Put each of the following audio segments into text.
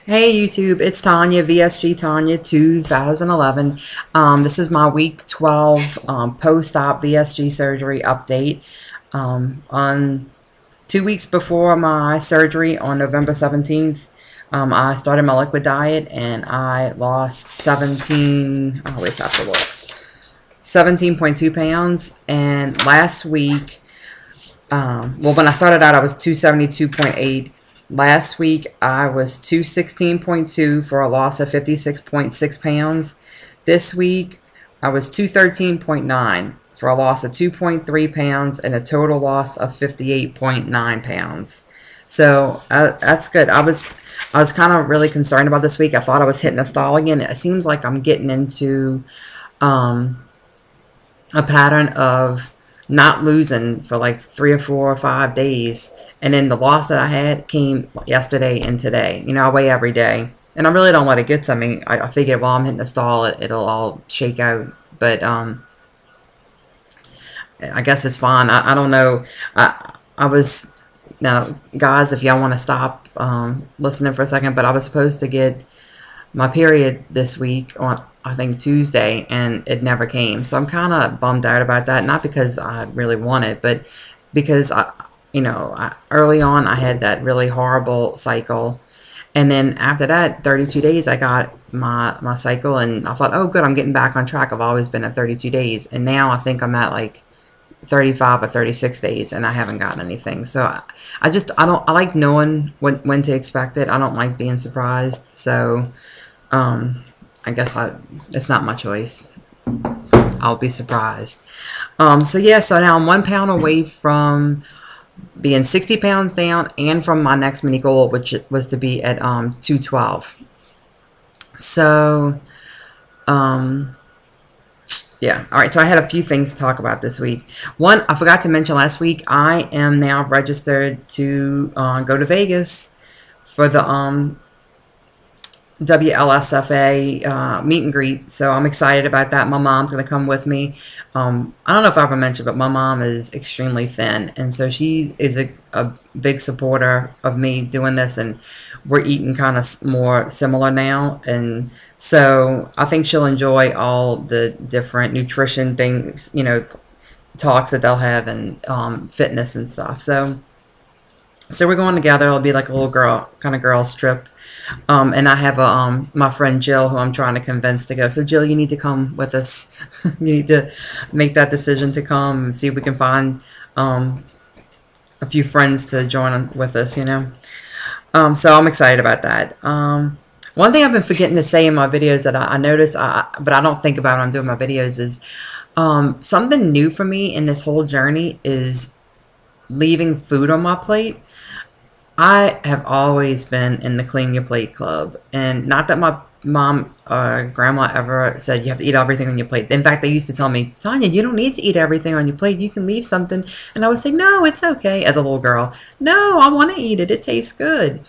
Hey YouTube, it's Tanya, VSG Tanya 2011. This is my week 12 post-op VSG surgery update. On 2 weeks before my surgery on November 17th, I started my liquid diet and I lost 17.2 pounds. And last week, well, when I started out, I was 272.8. Last week, I was 216.2 for a loss of 56.6 pounds. This week, I was 213.9 for a loss of 2.3 pounds and a total loss of 58.9 pounds. So that's good. I was kind of really concerned about this week. I thought I was hitting a stall again. It seems like I'm getting into a pattern of not losing for like 3 or 4 or 5 days. And then the loss that I had came yesterday and today. You know, I weigh every day. And I really don't let it get to me. I figured, well, I'm hitting the stall, it'll all shake out. But I guess it's fine. I don't know. Now, guys, if y'all want to stop listening for a second, but I was supposed to get my period this week on, I think, Tuesday, and it never came. So I'm kind of bummed out about that. Not because I really want it, but because early on I had that really horrible cycle, and then after that 32 days I got my cycle, and I thought, oh good, I'm getting back on track. I've always been at 32 days, and now I think I'm at like 35 or 36 days and I haven't gotten anything. So I like knowing when to expect it. I don't like being surprised. So I guess it's not my choice. I'll be surprised. So yeah, so now I'm 1 pound away from being 60 pounds down and from my next mini goal, which was to be at 212. So yeah, all right, so I had a few things to talk about this week. One, I forgot to mention last week, I am now registered to go to Vegas for the WLSFA meet and greet, so I'm excited about that. My mom's going to come with me. I don't know if I ever mentioned, but my mom is extremely thin, and so she is a big supporter of me doing this, and we're eating kind of more similar now, and so I think she'll enjoy all the different nutrition things, talks that they'll have, and fitness and stuff. So we're going together. It'll be like a little girls trip. And I have my friend Jill, who I'm trying to convince to go. So Jill, you need to come with us. You need to make that decision to come and see if we can find a few friends to join with us, So I'm excited about that. One thing I've been forgetting to say in my videos that I notice, but I don't think about when I'm doing my videos, is something new for me in this whole journey is leaving food on my plate. I have always been in the clean your plate club, and not that my mom or grandma ever said you have to eat everything on your plate. In fact, they used to tell me, Tanya, you don't need to eat everything on your plate. You can leave something. And I would say, no, it's okay, as a little girl. No, I want to eat it. It tastes good.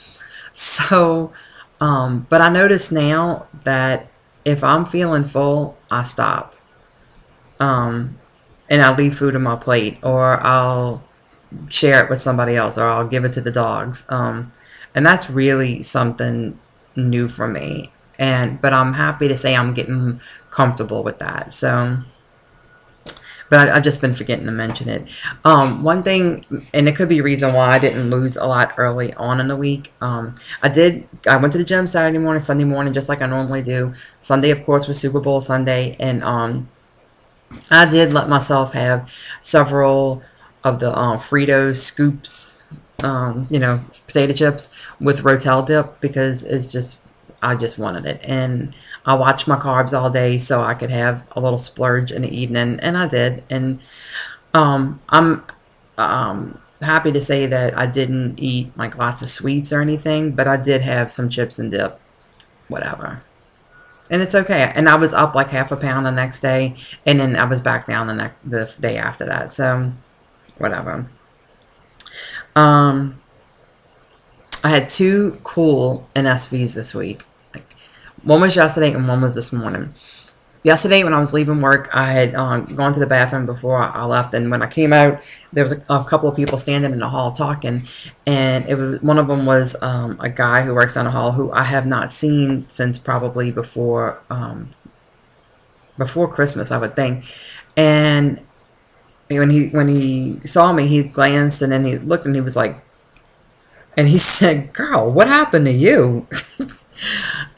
So, but I notice now that if I'm feeling full, I stop. And I leave food on my plate, or I'll share it with somebody else, or I'll give it to the dogs, and that's really something new for me, but I'm happy to say I'm getting comfortable with that. So, but I've just been forgetting to mention it. One thing, and it could be a reason why I didn't lose a lot early on in the week. I went to the gym Saturday morning, Sunday morning, just like I normally do. Sunday, of course, was Super Bowl Sunday, and I did let myself have several of the Fritos scoops, potato chips with Rotel dip, because I just wanted it, and I watched my carbs all day so I could have a little splurge in the evening, and I did. And I'm happy to say that I didn't eat like lots of sweets or anything, but I did have some chips and dip, whatever. And it's okay. And I was up like half a pound the next day, and then I was back down the day after that. So whatever. I had 2 cool NSVs this week. One was yesterday and one was this morning. yesterday when I was leaving work, I had gone to the bathroom before I left, and when I came out, there was a couple of people standing in the hall talking, and it was one of them was a guy who works down the hall who I have not seen since probably before Christmas, I would think. And when he saw me, he glanced and then he looked and he was like, and he said, "Girl, what happened to you?"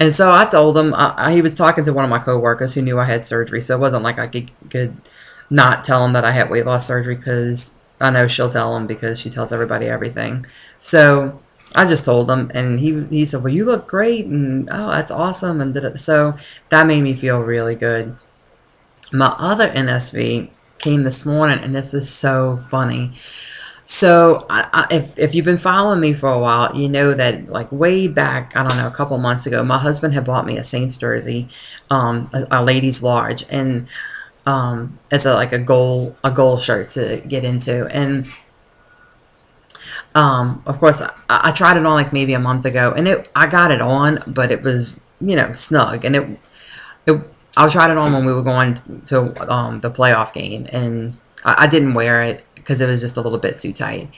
And so I told him, he was talking to one of my coworkers who knew I had surgery, so it wasn't like I could not tell him that I had weight loss surgery, because I know she'll tell him because she tells everybody everything. So I just told him, and he said, "Well, you look great," and "Oh, that's awesome," and so that made me feel really good. My other NSV came this morning, and this is so funny. So if you've been following me for a while, you know that like way back, I don't know, a couple months ago, my husband had bought me a Saints jersey, a ladies large, and it's like a goal shirt to get into. And of course, I tried it on like maybe a month ago, and I got it on, but it was, you know, snug, and I tried it on when we were going to the playoff game, and I didn't wear it because it was just a little bit too tight.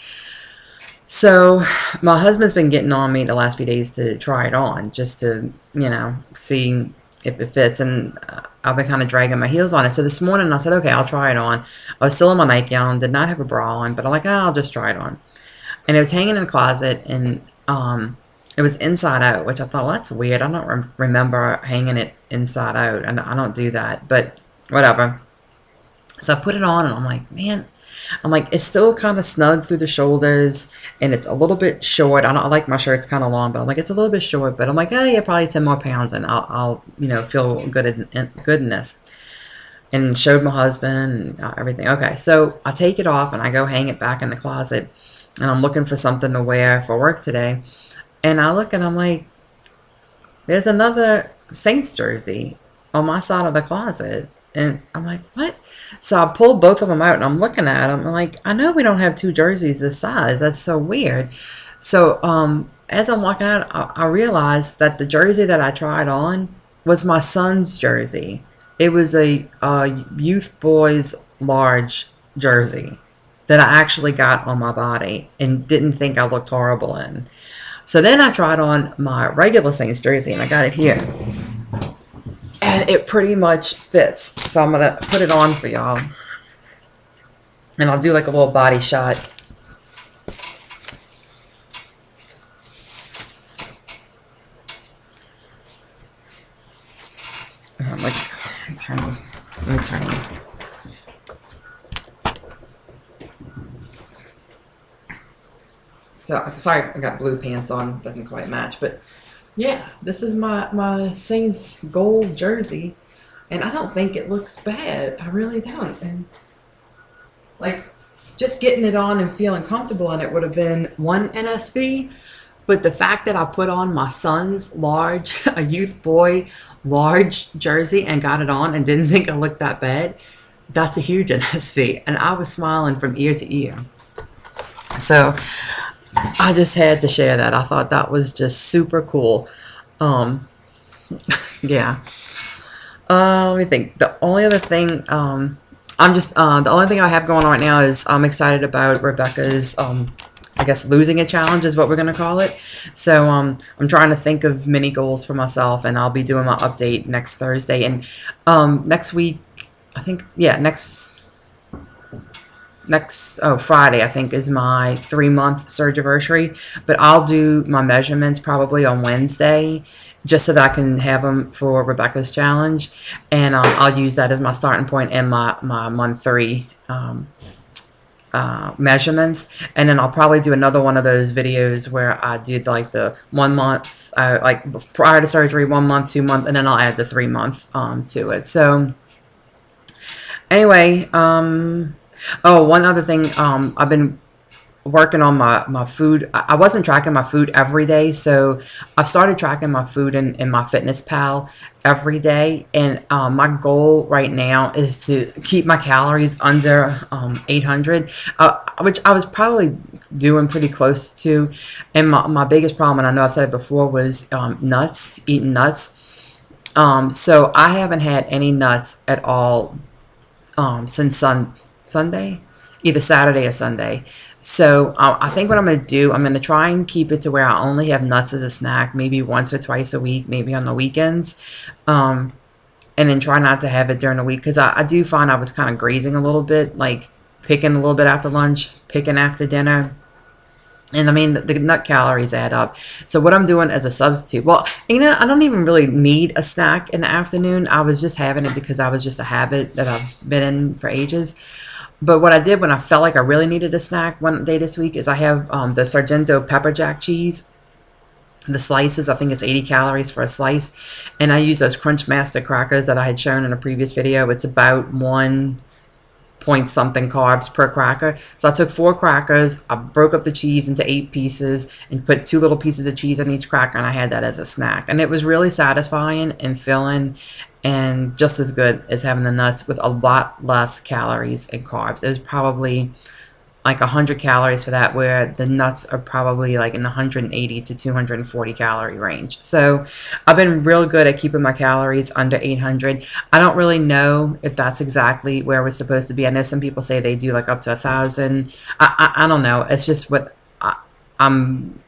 So my husband's been getting on me the last few days to try it on, just to, you know, see if it fits, and I've been kind of dragging my heels on it. So this morning I said, okay, I'll try it on. I was still in my nightgown, did not have a bra on, but I'm like, I'll just try it on. And it was hanging in the closet, and it was inside out, which I thought, well, that's weird. I don't remember hanging it inside out, and I don't do that, but whatever. So I put it on, and I'm like, man, it's still kind of snug through the shoulders, and it's a little bit short. I like my shirts kind of long, but I'm like, it's a little bit short, but I'm like, oh yeah, probably 10 more pounds, and I'll you know, feel good in this. And showed my husband and everything. Okay, so I take it off, and I go hang it back in the closet, and I'm looking for something to wear for work today. And I look, and I'm like, there's another Saints jersey on my side of the closet. And I'm like, what? So I pulled both of them out, and I'm looking at them. I'm like, I know we don't have two jerseys this size. That's so weird. So as I'm walking out, I realized that the jersey that I tried on was my son's jersey. It was a youth boys large jersey that I actually got on my body and didn't think I looked horrible in. So then I tried on my regular Saints jersey, and I got it here. And it pretty much fits. So I'm going to put it on for y'all. And I'll do like a little body shot. Let me turn it. So, sorry, I got blue pants on. Doesn't quite match, but yeah, this is my Saints gold jersey, and I don't think it looks bad. I really don't. And like, just getting it on and feeling comfortable in it would have been one NSV, but the fact that I put on my son's large, a youth boy large jersey, and got it on and didn't think it looked that bad, that's a huge NSV, and I was smiling from ear to ear. So I just had to share that. I thought that was just super cool. Yeah. Let me think. The only other thing, the only thing I have going on right now is I'm excited about Rebecca's, I guess, losing a challenge is what we're going to call it. So I'm trying to think of mini goals for myself, and I'll be doing my update next Thursday. And next week, I think, yeah, Friday, I think, is my 3-month surgery, but I'll do my measurements probably on Wednesday, just so that I can have them for Rebecca's challenge, and I'll use that as my starting point and my month 3 measurements. And then I'll probably do another one of those videos where I do like the 1 month, like prior to surgery, 1 month, 2 month, and then I'll add the 3 month to it. So anyway, oh, one other thing, I've been working on my food. I wasn't tracking my food every day, so I've started tracking my food in my Fitness Pal every day, and my goal right now is to keep my calories under 800, which I was probably doing pretty close to. And my biggest problem, and I know I've said it before, was nuts, eating nuts. So I haven't had any nuts at all since Sunday, either Saturday or Sunday. So I think what I'm going to do, I'm going to try and keep it to where I only have nuts as a snack, maybe once or twice a week, maybe on the weekends. And then try not to have it during the week, because I do find I was kind of grazing a little bit, like picking a little bit after lunch, picking after dinner. And I mean, the nut calories add up. So what I'm doing as a substitute, well, I don't even really need a snack in the afternoon. I was just having it because I was just a habit that I've been in for ages. But what I did when I felt like I really needed a snack one day this week is I have the Sargento pepper jack cheese. The slices, I think it's 80 calories for a slice. And I use those Crunch Master crackers that I had shown in a previous video. It's about 1 point something carbs per cracker. So I took 4 crackers, I broke up the cheese into 8 pieces and put 2 little pieces of cheese on each cracker, and I had that as a snack. And it was really satisfying and filling and just as good as having the nuts with a lot less calories and carbs. It was probably like 100 calories for that, where the nuts are probably like in the 180 to 240 calorie range. So I've been real good at keeping my calories under 800. I don't really know if that's exactly where we're supposed to be. I know some people say they do like up to 1,000. I don't know. It's just what I'm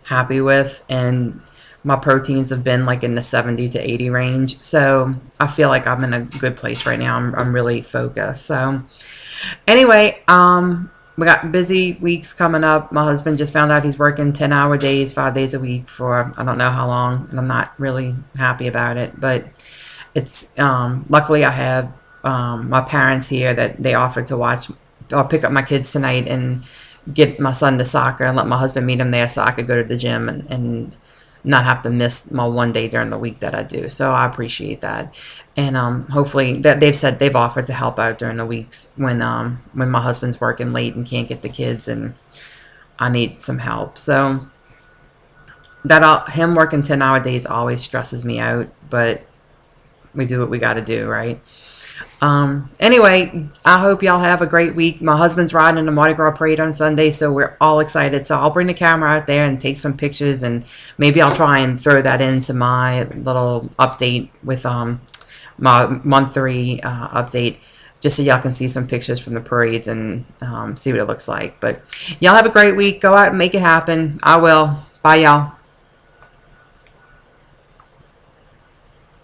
happy with, and my proteins have been like in the 70 to 80 range. So I feel like I'm in a good place right now. I'm really focused. So anyway, we got busy weeks coming up. My husband just found out he's working 10-hour days, 5 days a week for I don't know how long, and I'm not really happy about it. But it's luckily I have my parents here that they offered to watch or pick up my kids tonight and get my son to soccer and let my husband meet him there so I could go to the gym and not have to miss my one day during the week that I do. So I appreciate that. And hopefully that they've said they've offered to help out during the weeks when my husband's working late and can't get the kids and I need some help. So him working 10-hour days always stresses me out, but we do what we got to do, right? Anyway, I hope y'all have a great week. My husband's riding in the Mardi Gras parade on Sunday, so we're all excited. So I'll bring the camera out there and take some pictures, and maybe I'll try and throw that into my little update with my month 3 update, just so y'all can see some pictures from the parades and see what it looks like. But y'all have a great week. Go out and make it happen. I will. Bye, y'all.